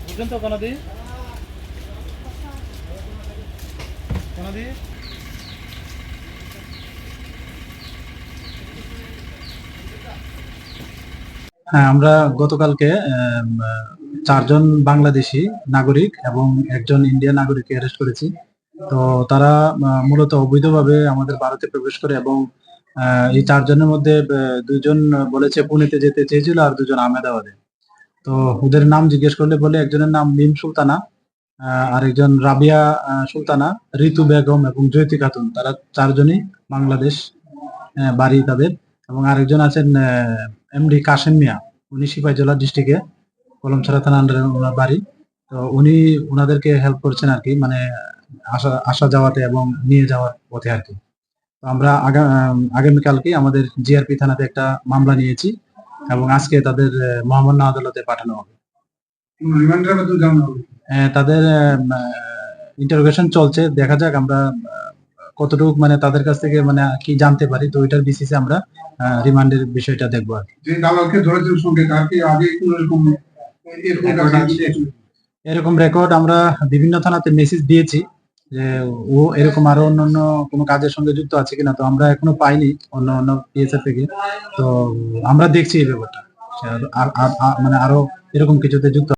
বুঝলেন তো কোন দিয়ে হ্যাঁ, আমরা গতকালকে চারজন বাংলাদেশি নাগরিক এবং একজন ইন্ডিয়ান নাগরিককে অ্যারেস্ট করেছি। তো তারা মূলত অবৈধভাবে আমাদের ভারতে প্রবেশ করে এবং এই চারজনের মধ্যে দুইজন বলেছে পুনেতে যেতে চেয়েছিল আর দুজন আহমেদাবাদে। তো ওদের নাম জিজ্ঞেস করলে বলে একজনের নাম মিম সুলতানা, আরেকজন রাবিয়া সুলতানা, ঋতু বেগম এবং জয়তী খাতুন। তারা চারজনই বাংলাদেশ বাড়ি তাদের। এবং আরেকজন আছেন এমডি কাশেম মিয়া, উনি সিপাহীজলা ডিস্ট্রিক্টে কলমছড়া থানা আন্ডারে ওনার বাড়ি। তো উনি ওনাদেরকে হেল্প করছেন আর কি, মানে আসা আসা যাওয়াতে এবং নিয়ে যাওয়ার পথে আর কি। তো আমরা আগামীকালকে আমাদের জিআরপি থানাতে একটা মামলা নিয়েছি এবং আজকে তাদের মহামান্য আদালতে পাঠানো হবে। তাদের ইন্টারোগেশন চলছে, দেখা যাক আমরা কতটুকু মানে তাদের কাছ থেকে মানে কি জানতে পারি। তো ওইটার বেসিসে আমরা রিমান্ডের বিষয়টা দেখবো আর কি। এরকম রেকর্ড আমরা বিভিন্ন থানাতে মেসেজ দিয়েছি যে ও এরকম আরো অন্যান্য কোনো কাজের সঙ্গে যুক্ত আছে কিনা। তো আমরা এখনো পাইনি অন্য অন্য পিএসএফ থেকে। তো আমরা দেখছি এই ব্যাপারটা, মানে আরো এরকম কিছুতে যুক্ত